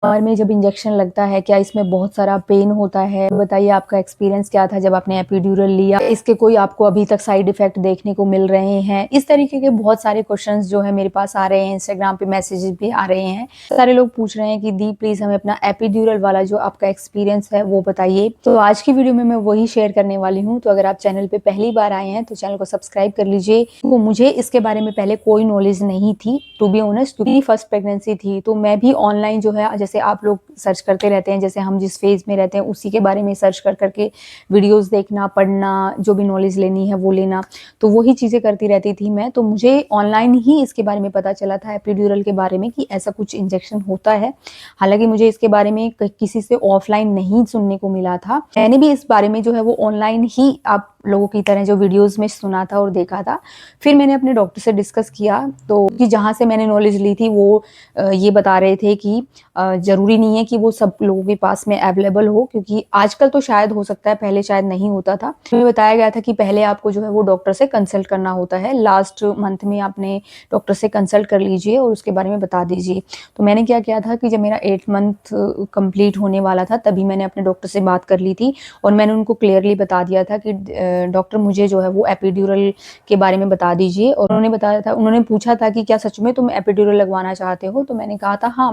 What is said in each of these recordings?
और में जब इंजेक्शन लगता है क्या इसमें बहुत सारा पेन होता है? बताइए आपका एक्सपीरियंस क्या था जब आपने एपिड्यूरल लिया? इसके कोई आपको अभी तक साइड इफ़ेक्ट देखने को मिल रहे हैं? इस तरीके के बहुत सारे क्वेश्चंस जो है मेरे पास आ रहे हैं, इंस्टाग्राम पे मैसेजेस भी आ रहे हैं। सारे लोग पूछ रहे हैं कि दी प्लीज़ हमें अपना एपिड्यूरल वाला जो आपका एक्सपीरियंस है वो बताइए। तो आज की वीडियो में मैं वही शेयर करने वाली हूँ। तो अगर आप चैनल पे पहली बार आए हैं तो चैनल को सब्सक्राइब कर लीजिए। तो मुझे इसके बारे में पहले कोई नॉलेज नहीं थी टू बी ऑनेस्ट, क्योंकि फर्स्ट प्रेगनेंसी थी। तो मैं भी ऑनलाइन जो है जैसे आप लोग सर्च करते रहते हैं, जैसे हम जिस फेज में रहते हैं उसी के बारे में सर्च कर करके वीडियोस देखना, पढ़ना, जो भी नॉलेज लेनी है वो लेना, तो वही चीज़ें करती रहती थी मैं। तो मुझे ऑनलाइन ही इसके बारे में पता चला था एपिड्यूरल के बारे में कि ऐसा कुछ इंजेक्शन होता है। हालांकि मुझे इसके बारे में किसी से ऑफलाइन नहीं सुनने को मिला था। मैंने भी इस बारे में जो है वो ऑनलाइन ही आप लोगों की तरह जो वीडियोस में सुना था और देखा था। फिर मैंने अपने डॉक्टर से डिस्कस किया, तो कि जहाँ से मैंने नॉलेज ली थी वो ये बता रहे थे कि ज़रूरी नहीं है कि वो सब लोगों के पास में अवेलेबल हो, क्योंकि आजकल तो शायद हो सकता है, पहले शायद नहीं होता था। मुझे बताया गया था कि पहले आपको जो है वो डॉक्टर से कंसल्ट करना होता है। लास्ट मंथ में आपने डॉक्टर से कंसल्ट कर लीजिए और उसके बारे में बता दीजिए। तो मैंने क्या किया था कि जब मेरा 8 मंथ कंप्लीट होने वाला था तभी मैंने अपने डॉक्टर से बात कर ली थी और मैंने उनको क्लियरली बता दिया था कि डॉक्टर मुझे जो है वो एपिड्यूरल के बारे में बता दीजिए। और उन्होंने बताया था, उन्होंने पूछा था कि क्या सच में तुम एपिड्यूरल लगवाना चाहते हो? तो मैंने कहा था हाँ,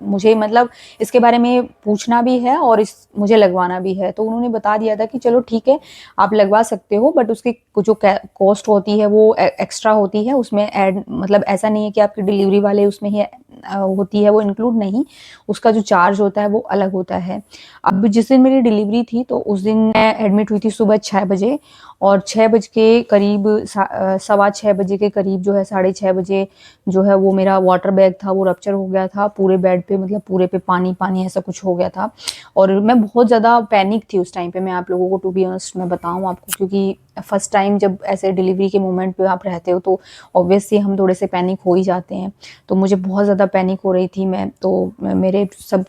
मुझे मतलब इसके बारे में पूछना भी है और मुझे लगवाना भी है। तो उन्होंने बता दिया था कि चलो ठीक है, आप लगवा सकते हो, बट उसकी जो कॉस्ट होती है वो एक्स्ट्रा होती है। उसमें ऐड मतलब ऐसा नहीं है कि आपकी डिलीवरी वाले उसमें ही होती है, वो इंक्लूड नहीं, उसका जो चार्ज होता है वो अलग होता है। अब जिस दिन मेरी डिलीवरी थी तो उस दिन मैं एडमिट हुई थी सुबह 6 बजे, और 6 बज के करीब 6:15 बजे के करीब जो है 6:30 बजे जो है वो मेरा वाटर बैग था वो रप्चर हो गया था पूरे बेड पे, मतलब पूरे पे पानी पानी ऐसा कुछ हो गया था। और मैं बहुत ज़्यादा पैनिक थी उस टाइम पे, मैं आप लोगों को टू बी ऑनेस्ट मैं बताऊँ आपको, क्योंकि फर्स्ट टाइम जब ऐसे डिलीवरी के मोमेंट पे आप रहते हो तो ऑब्वियसली हम थोड़े से पैनिक हो ही जाते हैं। तो मुझे बहुत ज़्यादा पैनिक हो रही थी मैं, तो मेरे सब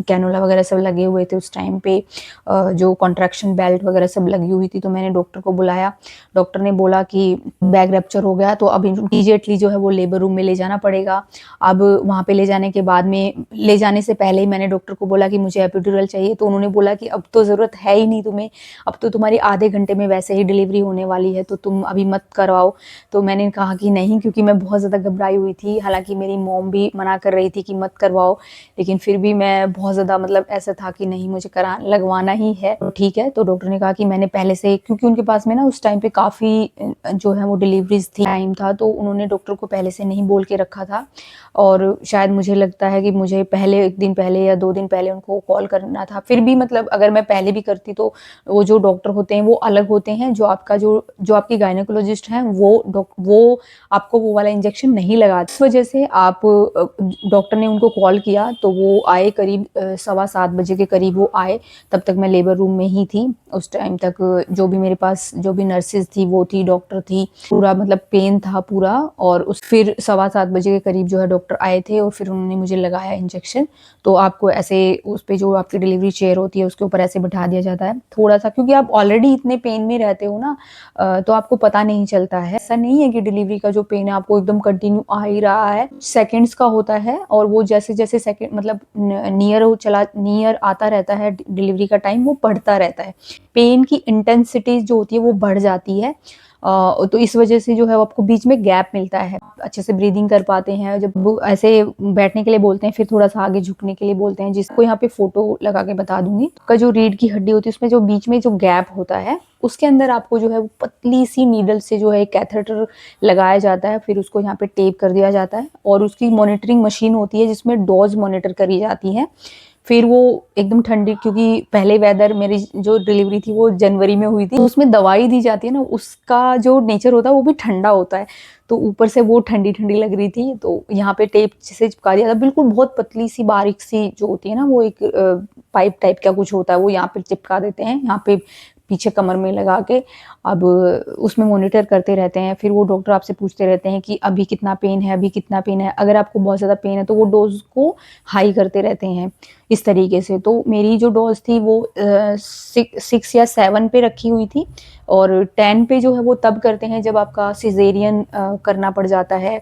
कैनोला वगैरह सब लगे हुए थे उस टाइम पे, जो कॉन्ट्रैक्शन बेल्ट वगैरह सब लगी हुई थी। तो मैंने डॉक्टर को बुलाया, डॉक्टर ने बोला कि बैग रप्चर हो गया तो अब इमीडिएटली जो है वो लेबर रूम में ले जाना पड़ेगा। अब वहाँ पे ले जाने के बाद में, ले जाने से पहले ही मैंने डॉक्टर को बोला कि मुझे एपिड्यूरल चाहिए, तो उन्होंने बोला कि अब तो ज़रूरत है ही नहीं तुम्हें, अब तो तुम्हारी आधे घंटे में वैसे ही डिलीवरी होने वाली है, तो तुम अभी मत करवाओ। तो मैंने कहा कि नहीं, क्योंकि मैं बहुत ज़्यादा घबराई हुई थी। हालांकि मेरी मॉम भी मना कर रही थी कि मत करवाओ, लेकिन फिर भी मैं बहुत ज़्यादा मतलब ऐसा था कि नहीं, मुझे लगवाना ही है। तो ठीक है, तो डॉक्टर ने कहा कि मैंने पहले से, क्योंकि उनके पास में ना उस टाइम पे काफ़ी जो है वो डिलीवरीज थी टाइम था, तो उन्होंने डॉक्टर को पहले से नहीं बोल के रखा था। और शायद मुझे लगता है कि मुझे पहले 1 दिन पहले या 2 दिन पहले उनको कॉल करना था। फिर भी मतलब अगर मैं पहले भी करती तो वो जो डॉक्टर होते हैं वो अलग होते हैं, जो आपकी गायनेकोलॉजिस्ट हैं वो आपको वो वाला इंजेक्शन नहीं लगाते। इस वजह से आप डॉक्टर ने उनको कॉल किया तो वो आए करीब 7:15 बजे के करीब वो आए। तब तक मैं लेबर रूम में ही थी। उस टाइम तक जो भी मेरे पास जो भी नर्सेज थी वो थी, डॉक्टर थी, पूरा मतलब पेन था पूरा। और फिर 7:15 बजे के करीब जो है डॉक्टर आए थे और फिर उन्होंने मुझे लगाया इंजेक्शन। तो आपको ऐसे उस पे जो आपकी डिलीवरी चेयर होती है उसके ऊपर ऐसे बिठा दिया जाता है थोड़ा सा, क्योंकि आप ऑलरेडी इतने पेन में रहते हो ना, तो आपको पता नहीं चलता है। ऐसा नहीं है कि डिलीवरी का जो पेन है आपको एकदम कंटिन्यू आ ही रहा है, सेकंड्स का होता है। और वो जैसे जैसे सेकंड मतलब नियर आता रहता है डिलीवरी का टाइम, वो बढ़ता रहता है, पेन की इंटेंसिटी जो होती है वो बढ़ जाती है। तो इस वजह से जो है आपको बीच में गैप मिलता है, अच्छे से ब्रीदिंग कर पाते हैं। जब वो ऐसे बैठने के लिए बोलते हैं फिर थोड़ा सा आगे झुकने के लिए बोलते हैं, जिसको यहाँ पे फोटो लगा के बता दूंगी। का जो रीढ़ की हड्डी होती है उसमें जो बीच में जो गैप होता है उसके अंदर आपको जो है वो पतली सी नीडल से जो है कैथेटर लगाया जाता है, फिर उसको यहाँ पे टेप कर दिया जाता है और उसकी मॉनिटरिंग मशीन होती है जिसमें डोज मॉनिटर करी जाती है। फिर वो एकदम ठंडी, क्योंकि पहले वेदर मेरी जो डिलीवरी थी वो जनवरी में हुई थी, तो उसमें दवाई दी जाती है ना, उसका जो नेचर होता है वो भी ठंडा होता है, तो ऊपर से वो ठंडी ठंडी लग रही थी। तो यहाँ पे टेप से चिपका दिया था, बिल्कुल बहुत पतली सी बारीक सी जो होती है ना, वो एक पाइप टाइप का कुछ होता है, वो यहाँ पे चिपका देते हैं, यहाँ पे पीछे कमर में लगा के अब उसमें मॉनिटर करते रहते हैं। फिर वो डॉक्टर आपसे पूछते रहते हैं कि अभी कितना पेन है, अभी कितना पेन है। अगर आपको बहुत ज़्यादा पेन है तो वो डोज़ को हाई करते रहते हैं इस तरीके से। तो मेरी जो डोज़ थी वो 6 या 7 पे रखी हुई थी, और 10 पे जो है वो तब करते हैं जब आपका सिज़ेरियन करना पड़ जाता है।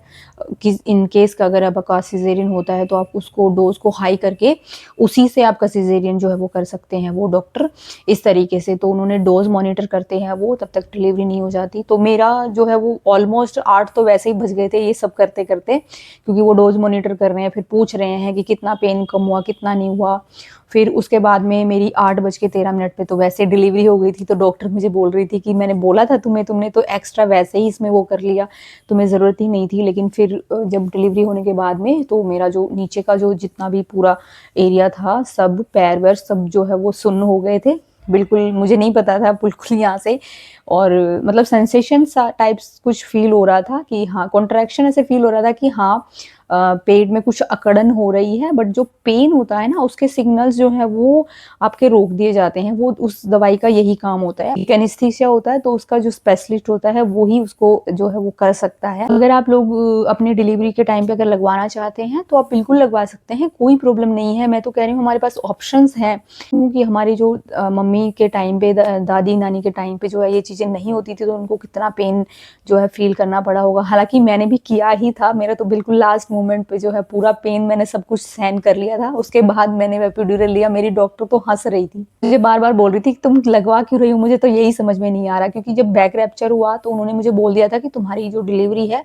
कि इन केस का अगर आपका सिज़ेरियन होता है तो आप उसको डोज़ को हाई करके उसी से आपका सिज़ेरियन जो है वो कर सकते हैं वो डॉक्टर, इस तरीके से। तो उन्होंने डोज़ मॉनिटर करते हैं वो, तब तक डिलीवरी नहीं हो जाती। तो मेरा जो है वो ऑलमोस्ट 8 तो वैसे ही बज गए थे ये सब करते-करते, क्योंकि वो डोज़ मॉनिटर कर रहे हैं, फिर पूछ रहे हैं कि कितना पेन कम हुआ, कितना नहीं हुआ। फिर उसके बाद में मेरी 8:13 पे तो वैसे डिलीवरी हो गई थी। तो डॉक्टर मुझे बोल रही थी कि मैंने बोला था तुम्हें, तुमने तो एक्स्ट्रा वैसे ही इसमें वो कर लिया, तुम्हें ज़रूरत ही नहीं थी। लेकिन फिर जब डिलीवरी होने के बाद में तो मेरा जो नीचे का जो जितना भी पूरा एरिया था, सब पैर-वैर सब जो है वो सुन्न हो गए थे। बिल्कुल मुझे नहीं पता था बिल्कुल यहाँ से, और मतलब सेंसेशन सा टाइप्स कुछ फ़ील हो रहा था कि हाँ, कॉन्ट्रैक्शन ऐसे फ़ील हो रहा था कि हाँ, पेट में कुछ अकड़न हो रही है, बट जो पेन होता है ना उसके सिग्नल्स जो है वो आपके रोक दिए जाते हैं। वो उस दवाई का यही काम होता है। एक एनेस्थीसिया होता है तो उसका जो स्पेशलिस्ट होता है वो ही उसको जो है वो कर सकता है। अगर आप लोग अपनी डिलीवरी के टाइम पे अगर लगवाना चाहते हैं तो आप बिल्कुल लगवा सकते हैं, कोई प्रॉब्लम नहीं है। मैं तो कह रही हूँ हमारे पास ऑप्शंस हैं, क्योंकि हमारी जो मम्मी के टाइम पे, दादी नानी के टाइम पे जो है ये चीज़ें नहीं होती थी, तो उनको कितना पेन जो है फ़ील करना पड़ा होगा। हालाँकि मैंने भी किया ही था, मेरा तो बिल्कुल लास्ट मोमेंट पे जो है पूरा पेन मैंने सब कुछ सहन कर लिया था। उसके बाद मैंने एपिड्यूरल लिया। मेरी डॉक्टर तो हँस रही थी, मुझे बार-बार बोल रही थी कि तुम लगवा क्यों रही हो? मुझे तो यही समझ में नहीं आ रहा, क्योंकि जब बैक रैप्चर हुआ तो उन्होंने मुझे बोल दिया था कि तुम्हारी जो डिलीवरी है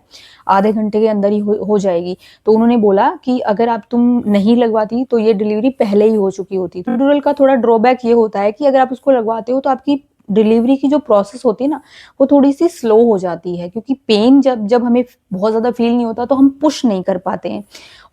आधे घंटे के अंदर ही हो जाएगी। तो उन्होंने बोला कि अगर आप तुम नहीं लगवाती तो ये डिलीवरी पहले ही हो चुकी होती। एपिड्यूरल का थोड़ा ड्रॉबैक ये होता है कि अगर आप उसको लगवाते हो तो आपकी डिलीवरी की जो प्रोसेस होती है ना, वो थोड़ी-सी स्लो हो जाती है, क्योंकि पेन जब जब हमें बहुत ज़्यादा फ़ील नहीं होता तो हम पुश नहीं कर पाते हैं,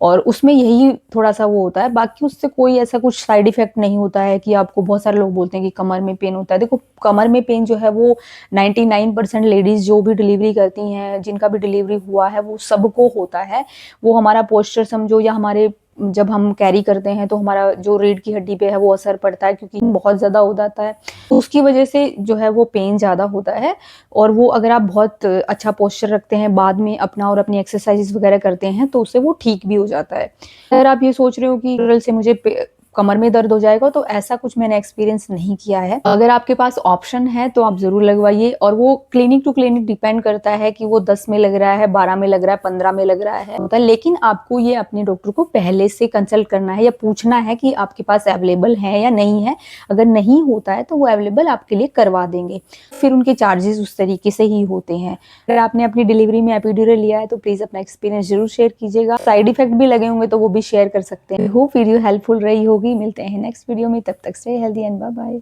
और उसमें यही थोड़ा-सा वो होता है। बाकी उससे कोई ऐसा कुछ साइड इफ़ेक्ट नहीं होता है कि आपको, बहुत सारे लोग बोलते हैं कि कमर में पेन होता है। देखो, कमर में पेन जो है वो 99% लेडीज़ जो भी डिलीवरी करती हैं, जिनका भी डिलीवरी हुआ है, वो सबको होता है। वो हमारा पोस्चर समझो, या हमारे जब हम कैरी करते हैं तो हमारा जो रीढ़ की हड्डी पे है वो असर पड़ता है, क्योंकि बहुत ज़्यादा हो जाता है। तो उसकी वजह से जो है वो पेन ज़्यादा होता है। और वो अगर आप बहुत अच्छा पोस्चर रखते हैं बाद में अपना, और अपनी एक्सरसाइज़ वगैरह करते हैं, तो उससे वो ठीक भी हो जाता है। अगर आप ये सोच रहे हो कि एपिड्यूरल से मुझे कमर में दर्द हो जाएगा, तो ऐसा कुछ मैंने एक्सपीरियंस नहीं किया है। अगर आपके पास ऑप्शन है तो आप ज़रूर लगवाइए, और वो क्लिनिक टू क्लिनिक डिपेंड करता है कि वो 10 में लग रहा है, 12 में लग रहा है, 15 में लग रहा है। लेकिन आपको ये अपने डॉक्टर को पहले से कंसल्ट करना है, या पूछना है कि आपके पास अवेलेबल है या नहीं है। अगर नहीं होता है तो वो अवेलेबल आपके लिए करवा देंगे, फिर उनके चार्जेस उस तरीके से ही होते हैं। अगर आपने अपनी डिलीवरी में एपिड्यूरल लिया है तो प्लीज़ अपना एक्सपीरियंस ज़रूर शेयर कीजिएगा। साइड इफेक्ट भी लगे होंगे तो वो भी शेयर कर सकते हैं। होप वीडियो हेल्पफुल रही होगी। मिलते हैं नेक्स्ट वीडियो में, तब तक stay healthy and bye bye.